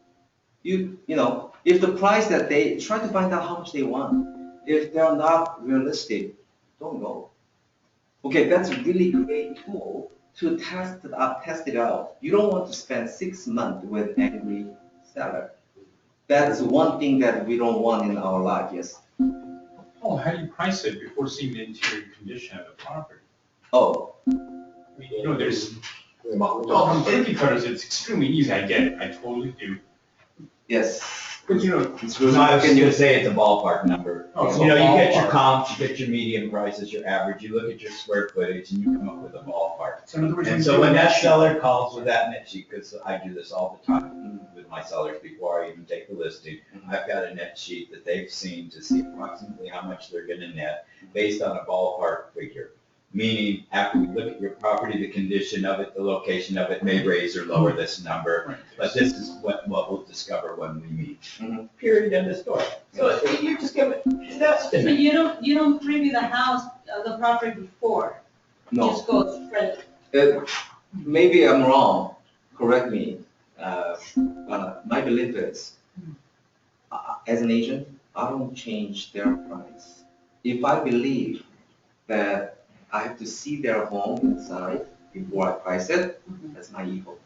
Speaker 4: You know, if the price that they try to find out how much they want. If they're not realistic, don't go. Okay, that's a really great tool to test it out. You don't want to spend 6 months with angry seller. That's one thing that we don't want in our life, yes.
Speaker 7: Oh, how do you price it before seeing the interior condition of the property?
Speaker 4: Oh,
Speaker 7: I mean, you know, there's, well, cookie cutters, it's extremely easy, I get it, I totally do.
Speaker 4: yes.
Speaker 7: But you know,
Speaker 4: It's
Speaker 2: No,
Speaker 4: really,
Speaker 2: I was
Speaker 4: can
Speaker 2: just
Speaker 4: you,
Speaker 2: gonna say it's a ballpark number.
Speaker 7: Oh, it's
Speaker 2: You know,
Speaker 7: a
Speaker 2: you get your
Speaker 7: ballpark.
Speaker 2: comps, you get your median prices, your average, you look at your square footage, and you come up with a ballpark.
Speaker 7: so in other words.
Speaker 2: And so when that seller calls with that net sheet, because I do this all the time with my sellers before I even take the listing, I've got a net sheet that they've seen to see approximately how much they're gonna net based on a ballpark figure. Meaning, after we look at your property, the condition of it, the location of it may raise or lower this number,
Speaker 7: Right.
Speaker 2: but this is what we'll discover when we meet.
Speaker 4: Mhm.
Speaker 2: Period, end of story. So you're just giving an
Speaker 6: So
Speaker 2: estimate.
Speaker 6: you don't preview the house, the property before?
Speaker 4: no.
Speaker 6: Just go straight?
Speaker 4: Maybe I'm wrong, correct me. My belief is, as an agent, I don't change their price. If I believe that I have to see their home inside before I price it, that's my ego.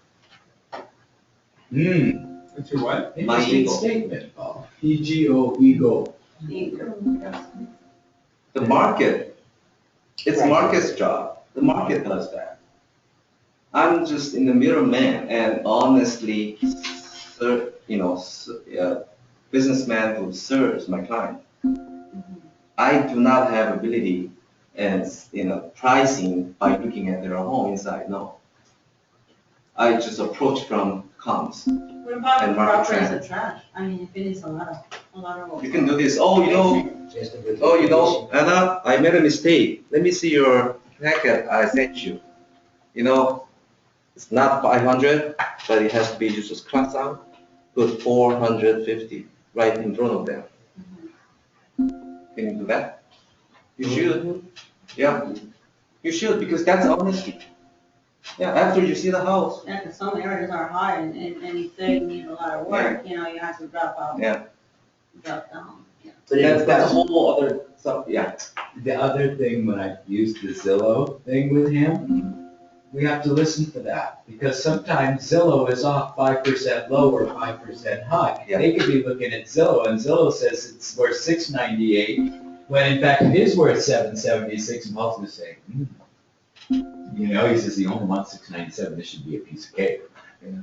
Speaker 3: That's your what?
Speaker 4: My
Speaker 2: Interesting
Speaker 4: ego.
Speaker 2: statement, Paul.
Speaker 3: EGO, ego.
Speaker 4: The market, it's
Speaker 5: Right.
Speaker 4: market's job. The market does that. I'm just in the middleman and honestly, businessman who serves my client. I do not have ability and, pricing by looking at their home inside, no. I just approach from comps.
Speaker 6: What about
Speaker 4: And
Speaker 6: the
Speaker 4: market
Speaker 6: property
Speaker 4: trend.
Speaker 6: is a trash? I mean, if it is a lot of.
Speaker 4: You can do this, oh,
Speaker 5: Just a good
Speaker 4: Oh,
Speaker 5: condition.
Speaker 4: Anna, I made a mistake. Let me see your packet I sent you. It's not 500, but it has to be just crossed out. Put 450 right in front of them. Can you do that? You should. Yeah, you should, because that's honesty. Yeah, after you see the house.
Speaker 6: Yeah, because some areas are high and if they need a lot of work, you have to drop out.
Speaker 4: Yeah.
Speaker 6: Drop down, yeah.
Speaker 5: But
Speaker 4: That's
Speaker 5: if
Speaker 4: a whole other stuff, yeah.
Speaker 2: The other thing, when I use the Zillow thing with him, we have to listen for that, because sometimes Zillow is off 5% low or 5% high.
Speaker 4: Yeah.
Speaker 2: They could be looking at Zillow, and Zillow says it's worth 698, when in fact it is worth 776, and Paul's gonna say, he says he only wants 697, this should be a piece of cake,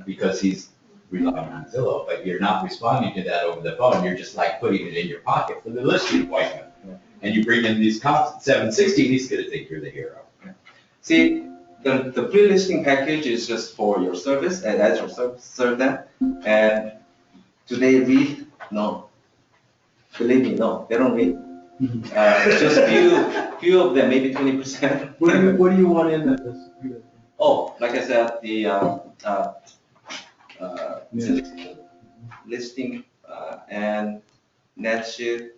Speaker 2: because he's relying on Zillow, but you're not responding to that over the phone, you're just like putting it in your pocket for the listing appointment. And you bring in these cops at 760, he's gonna think you're the hero.
Speaker 4: See, the pre-listing package is just for your service, and as you serve them. And do they read? No. Believe me, no, they don't read. Just few of them, maybe 20%.
Speaker 3: What do you want in that?
Speaker 4: Oh, like I said, the listing and net sheet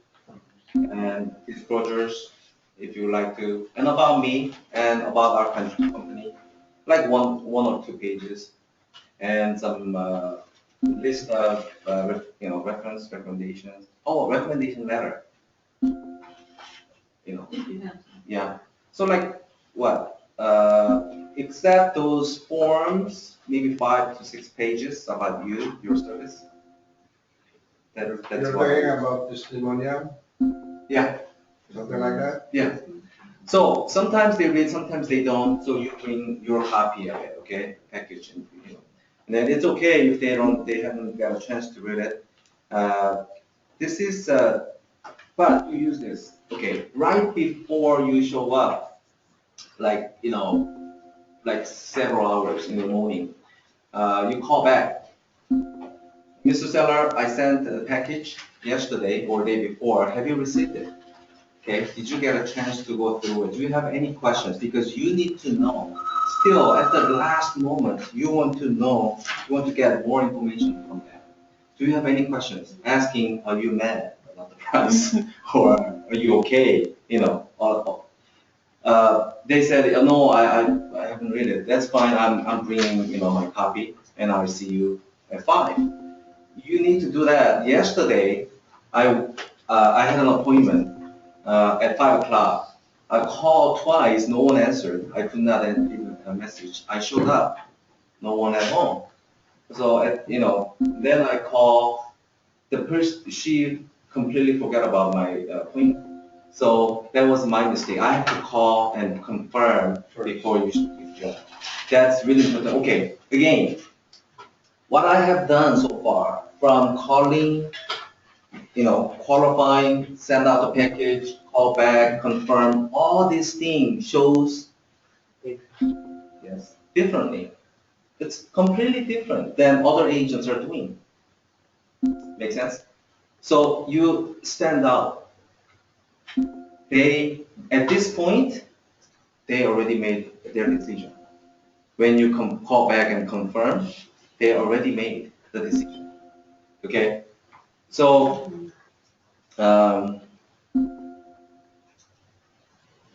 Speaker 4: and disclosures, if you like to, and about me and about our company, like one or two pages, and some list of recommendations. Oh, recommendation letter.
Speaker 6: If you have.
Speaker 4: Yeah. So like what? Except those forms, maybe 5 to 6 pages about you, your service. That's
Speaker 1: You're
Speaker 4: what.
Speaker 1: talking about testimonial,
Speaker 4: Yeah.
Speaker 1: something like that?
Speaker 4: Yeah. So sometimes they read, sometimes they don't. So you bring your copy of it, okay, package, and and then it's okay if they haven't got a chance to read it. This is, but you use this, okay, right before you show up, like like several hours in the morning, you call back. Mr. Seller, I sent a package yesterday or day before. Have you received it? Okay, did you get a chance to go through it? Do you have any questions? Because you need to know. Still, at the last moment, you want to know, you want to get more information from them. Do you have any questions? Asking, are you mad about the price? Or are you okay? They said, no, I haven't read it. That's fine, I'm bringing, my copy, and I'll see you at 5. You need to do that. Yesterday, I had an appointment at 5 o'clock. I called twice, no one answered. I could not leave a message. I showed up, no one at home. So, then I call the person, she completely forgot about my appointment. So that was my mistake. I have to call and confirm before you show. That's really important. Okay, again, what I have done so far, from calling, qualifying, send out the package, call back, confirm, all these things shows yes, differently. It's completely different than other agents are doing. Make sense? So you stand out. At this point, they already made their decision. When you call back and confirm, they already made the decision. Okay? So, the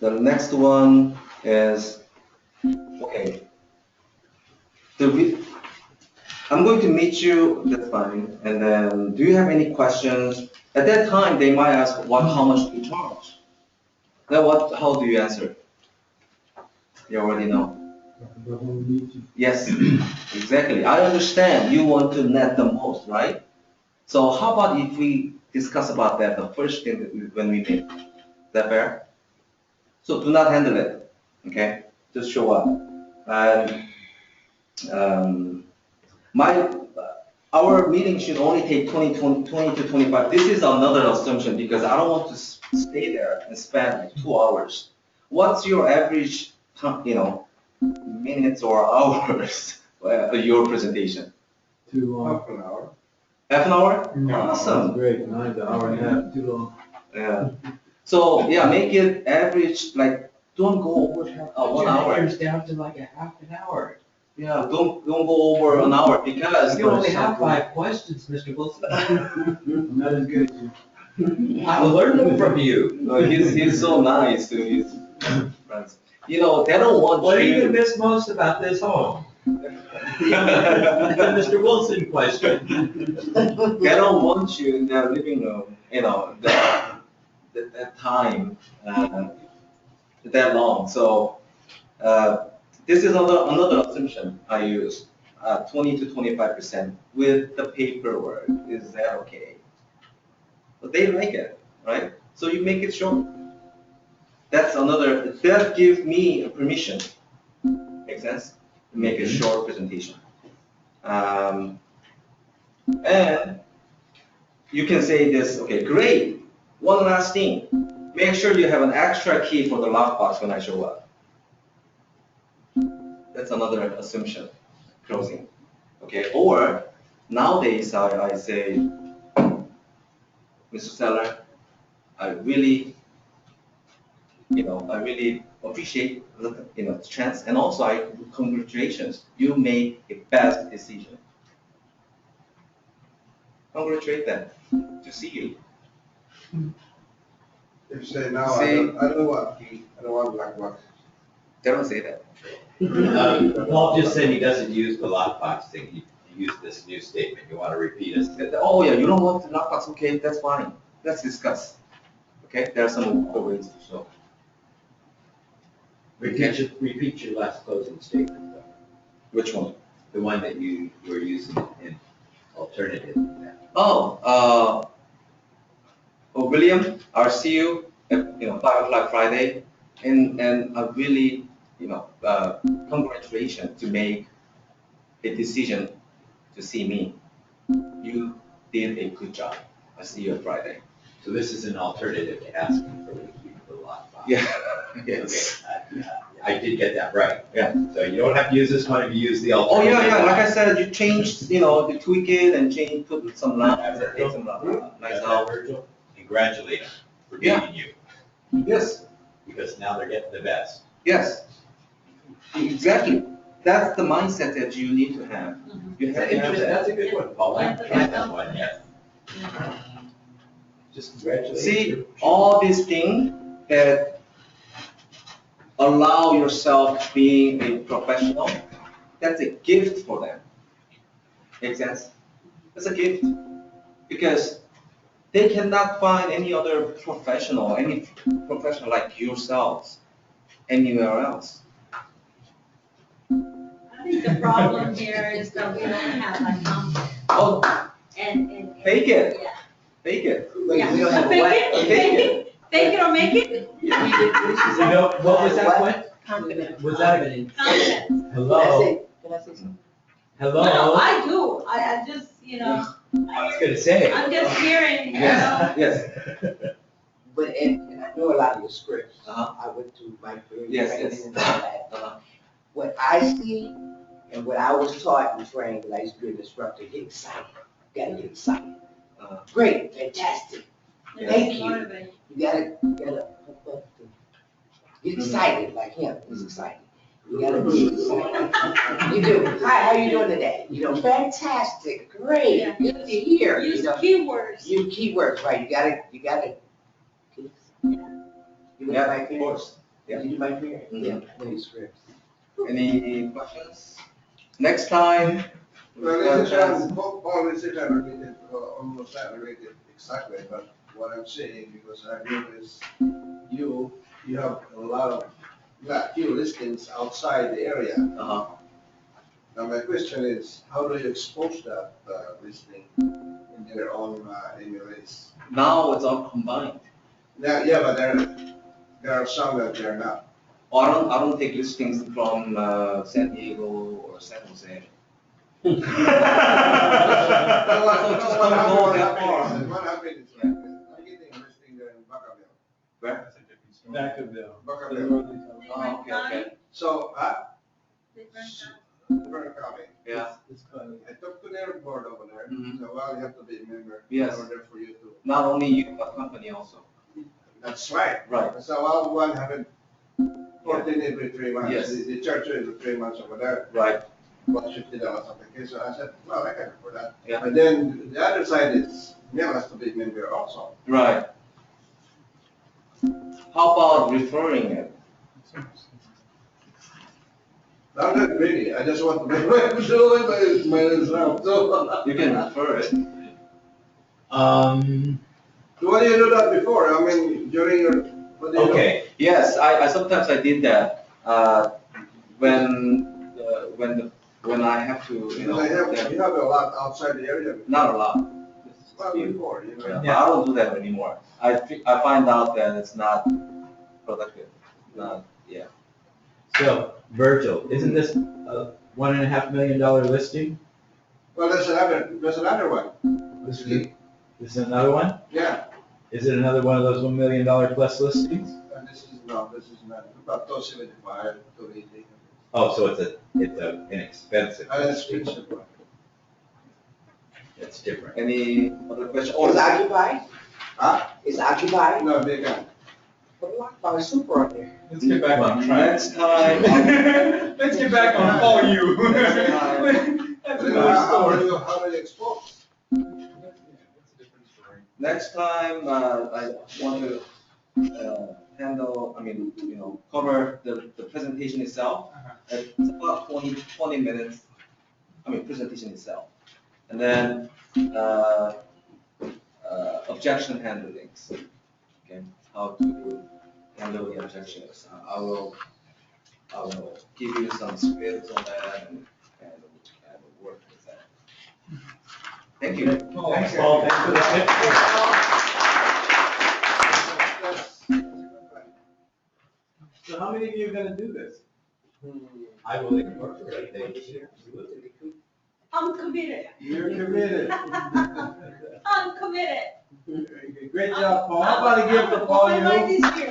Speaker 4: next one is, okay, I'm going to meet you, that's fine, and then, do you have any questions? At that time, they might ask, how much do you charge? Then how do you answer? You already know. Yes, exactly. I understand you want to net the most, right? So how about if we discuss about that the first thing when we meet? Is that fair? So do not handle it, okay? Just show up. And our meeting should only take 20 to 25. This is another assumption because I don't want to stay there and spend like 2 hours. What's your average time, minutes or hours your presentation?
Speaker 3: Too long.
Speaker 1: Half an hour.
Speaker 4: Half an hour?
Speaker 3: No,
Speaker 4: Awesome.
Speaker 3: Great, 9 to hour and a half, too long.
Speaker 4: Yeah. So yeah, make it average, like don't go over 1 hour.
Speaker 2: Yours down to like a half an hour.
Speaker 4: Yeah, don't go over an hour because
Speaker 2: You only have 5 questions, Mr. Wilson.
Speaker 3: I'm not as good as you.
Speaker 2: I will learn them from you.
Speaker 4: he's so nice to his friends. They don't want
Speaker 2: What are you gonna
Speaker 4: you.
Speaker 2: miss most about this home? It's a Mr. Wilson question.
Speaker 4: They don't want you in their living room, that time that long. So this is another assumption I use. 20 to 25% with the paperwork. Is that okay? But they like it, right? So you make it short. That gives me permission. Make sense? To make a short presentation. And you can say this, okay, great. One last thing. Make sure you have an extra key for the lockbox when I show up. That's another assumption, closing. Okay, or nowadays I say, Mr. Seller, I really appreciate the chance, and also congratulations, you made a best decision. Congratulate them to see you.
Speaker 1: If you say, no,
Speaker 4: See?
Speaker 1: I don't want key, I don't want black box.
Speaker 4: They don't say that.
Speaker 2: Paul just said he doesn't use the lockbox thing. He used this new statement. You want to repeat it?
Speaker 4: Oh yeah, you don't want the lockbox? Okay, that's fine. Let's discuss. Okay, there are some other ways to show.
Speaker 2: Repeat your last closing statement, though.
Speaker 4: Which one?
Speaker 2: The one that you were using in alternative.
Speaker 4: William, I'll see you at 5 o'clock Friday, and I really congratulations to make a decision to see me. You did a good job. I'll see you on Friday.
Speaker 2: So this is an alternative to asking for the lockbox.
Speaker 4: Yeah. Yes.
Speaker 2: Okay. I did get that right.
Speaker 4: Yeah.
Speaker 2: So you don't have to use this one if you use the
Speaker 4: Oh
Speaker 2: alternative.
Speaker 4: yeah. Like I said, you changed, you tweak it and put some lines and take some nice out.
Speaker 2: Virgil, congratulate them for
Speaker 4: Yeah.
Speaker 2: beating you,
Speaker 4: Yes.
Speaker 2: because now they're getting the best.
Speaker 4: Yes. Exactly. That's the mindset that you need to have. You have to have that.
Speaker 2: That's a good one, Paul. I tried that one, yes. Just congratulate.
Speaker 4: See, all these things that allow yourself being a professional, that's a gift for them. Make sense? It's a gift. Because they cannot find any professional like yourselves anywhere else.
Speaker 6: I think the problem here is that we don't have a confidence
Speaker 4: Oh,
Speaker 6: and.
Speaker 4: fake it.
Speaker 6: Yeah.
Speaker 4: Fake it.
Speaker 6: Yeah.
Speaker 5: We don't have a
Speaker 6: Fake
Speaker 5: what?
Speaker 6: it,
Speaker 4: Fake it.
Speaker 6: Fake it or make it?
Speaker 2: You know, what was that, Quinn?
Speaker 8: Confident.
Speaker 2: Was that,
Speaker 6: Confidence.
Speaker 2: hello,
Speaker 8: Can I say something?
Speaker 6: No,
Speaker 2: hello?
Speaker 6: I do, I just, you know,
Speaker 2: I was gonna say.
Speaker 6: I'm just hearing, you know.
Speaker 4: Yes, yes.
Speaker 5: But, and I know a lot of your scripts.
Speaker 4: Uh-huh.
Speaker 5: I went to my career
Speaker 4: Yes,
Speaker 5: training
Speaker 4: yes.
Speaker 5: and all that.
Speaker 4: Uh-huh.
Speaker 5: What I see and what I was taught and trained, because I used to be an instructor, get excited. You gotta get excited.
Speaker 4: Uh-huh.
Speaker 5: Great, fantastic.
Speaker 6: It's
Speaker 5: Thank you.
Speaker 6: motivating.
Speaker 5: You gotta get excited like him. He's excited. You gotta be excited. You do. Hi, how you doing today? You know, fantastic, great,
Speaker 6: Yeah.
Speaker 5: good to hear.
Speaker 6: Use
Speaker 5: You know,
Speaker 6: keywords.
Speaker 5: you keywords, right? You gotta. You
Speaker 4: Yeah,
Speaker 5: my
Speaker 4: of course. Yeah.
Speaker 5: You do my career.
Speaker 4: Mhm.
Speaker 5: Yeah, I know your scripts.
Speaker 4: Any questions? Next time.
Speaker 1: Well, this is, all this is related, almost not related exactly, but what I'm saying, because I noticed you have a lot of, not few listings outside the area.
Speaker 4: Uh-huh.
Speaker 1: Now, my question is, how do you expose that, listing in their own, MLAs?
Speaker 4: Now it's all combined.
Speaker 1: Yeah, but there are some that they're not.
Speaker 4: I don't take listings from San Diego or San Jose.
Speaker 1: What happened is like, I'm getting a listing there in Vacaville.
Speaker 4: Where?
Speaker 3: Vacaville.
Speaker 1: Vacaville.
Speaker 4: Oh, okay, okay.
Speaker 1: So,
Speaker 6: Different
Speaker 1: Different County.
Speaker 4: Yeah.
Speaker 3: It's called,
Speaker 1: I talked to their board over there,
Speaker 4: Mhm.
Speaker 1: so well, you have to be a member in
Speaker 4: Yes.
Speaker 1: order for you to.
Speaker 4: Not only you, but company also.
Speaker 1: That's right.
Speaker 4: Right.
Speaker 1: So well, one having 14 every 3 months.
Speaker 4: Yes.
Speaker 1: The church is 3 months over there,
Speaker 4: Right.
Speaker 1: $150 application. So I said, well, I can afford that.
Speaker 4: Yeah.
Speaker 1: But then the other side is, Neil has to be a member also.
Speaker 4: Right. How about referring it?
Speaker 1: I'm not greedy, I just want to be able to do it myself. So,
Speaker 4: You can refer it.
Speaker 1: what do you do that before? I mean, during your, what do you do?
Speaker 2: Okay,
Speaker 4: Yes, I sometimes I did that, when I have to, you know,
Speaker 1: You have a lot outside the area.
Speaker 4: not a lot.
Speaker 1: Well, before, you know.
Speaker 4: Yeah, but I don't do that anymore. I find out that it's not productive, not, yeah.
Speaker 2: so Virgil, isn't this a $1.5 million listing?
Speaker 1: Well, there's another one.
Speaker 2: This is another one?
Speaker 1: Yeah,
Speaker 2: Is it another one of those $1 million plus listings?
Speaker 1: and this is not, about 275, 280.
Speaker 2: Oh, so it's an inexpensive.
Speaker 1: And it's expensive one.
Speaker 2: It's different.
Speaker 4: Any other question?
Speaker 5: Is occupied?
Speaker 1: Huh?
Speaker 5: Is occupied?
Speaker 1: No, big one.
Speaker 5: Put a lockbox super on there.
Speaker 7: Let's get back on track.
Speaker 4: Next time,
Speaker 7: Let's get back on call you.
Speaker 4: Next time.
Speaker 7: That's another story.
Speaker 1: How do you expose?
Speaker 4: next time, I want to cover the presentation itself. It's about 20 minutes, presentation itself. And then, objection handlings, okay, how to handle the objections. I will give you some scripts on that and work with that. Thank you.
Speaker 2: Thanks, Paul. Thanks for the tip.
Speaker 3: so how many of you are gonna do this?
Speaker 2: I will incorporate that.
Speaker 6: I'm committed.
Speaker 3: You're committed.
Speaker 6: I'm committed.
Speaker 3: Great job, Paul. How about a gift for Paul?
Speaker 6: I'm going
Speaker 3: You?
Speaker 6: this year.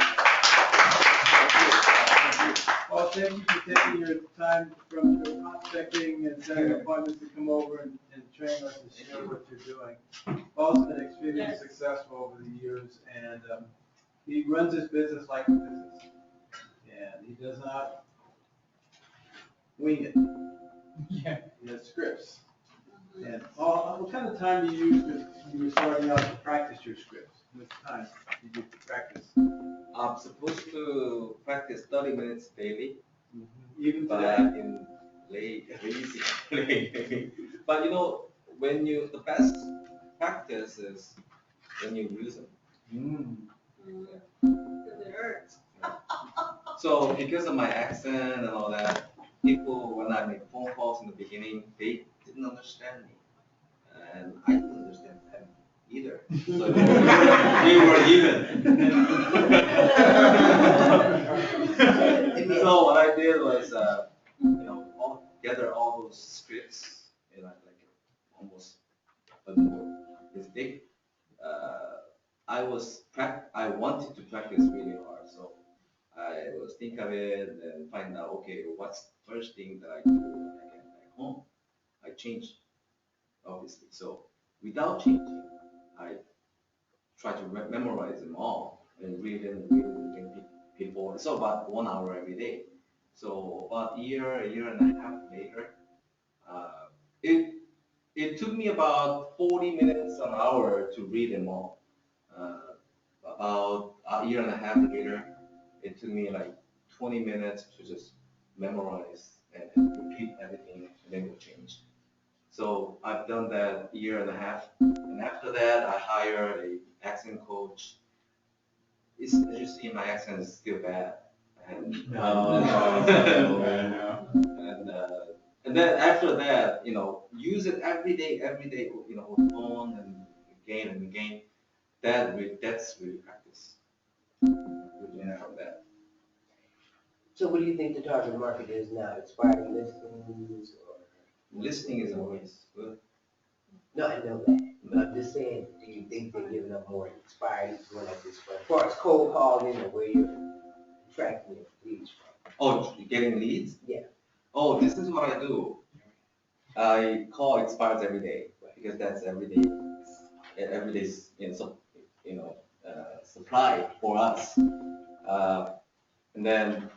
Speaker 3: Paul, thank you for taking your time from your prospecting and setting appointments to come over and train us and share what you're doing. Paul's been extremely
Speaker 6: Yes.
Speaker 3: successful over the years, and he runs his business like a business. And he does not wing it.
Speaker 7: Yeah.
Speaker 3: He has scripts. And Paul, what kind of time do you use when you were starting out to practice your scripts? How much time did you practice?
Speaker 4: I'm supposed to practice 30 minutes daily,
Speaker 3: Even
Speaker 4: but
Speaker 3: today?
Speaker 4: I've been lazy. But the best practice is when you use them.
Speaker 6: Because it hurts.
Speaker 4: So because of my accent and all that, people, when I make phone calls in the beginning, they didn't understand me. And I didn't understand them either. So we were even. So what I did was, gather all those scripts, like almost a book this big. I wanted to practice really hard, so I was think of it and find out, okay, what's the first thing that I do when I get back home? I changed, obviously. So without changing, I try to memorize them all and read them before. So about 1 hour every day. So about a year and a half later, uh, it took me about 40 minutes, an hour to read them all. About a year and a half later, it took me like 20 minutes to just memorize and repeat everything, and then we'll change. So I've done that a year and a half, and after that, I hired a accent coach. As you see, my accent is still bad, and and then after that, use it every day, with phone and again. That's really practice. We learn from that.
Speaker 5: So what do you think the target market is now? Expiring listings or?
Speaker 4: Listening is always good.
Speaker 5: No, I know that, but I'm just saying, do you think they're giving up more expired going like this for, as far as cold calling or where you're attracting your leads from?
Speaker 4: Oh, getting leads?
Speaker 5: Yeah.
Speaker 4: Oh, this is what I do. I call expires every day because that's everyday's supply for us. And then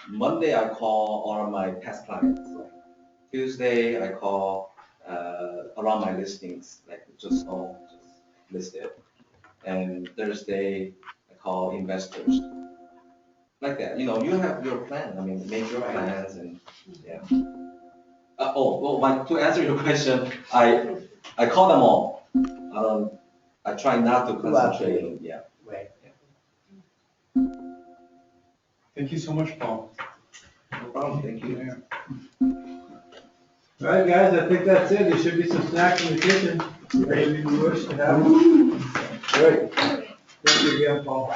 Speaker 4: Monday I call all of my past clients. Tuesday I call around my listings, like just listed. And Thursday I call investors. Like that, you have your plan. I mean, make your plans and yeah. To answer your question, I call them all. I try not to concentrate. Yeah.
Speaker 5: Right.
Speaker 3: Thank you so much, Paul.
Speaker 4: No problem. Thank you.
Speaker 8: All right, guys, I think that's it. There should be some snacks in the kitchen. Maybe you wish to have them. Great. Thank you again, Paul.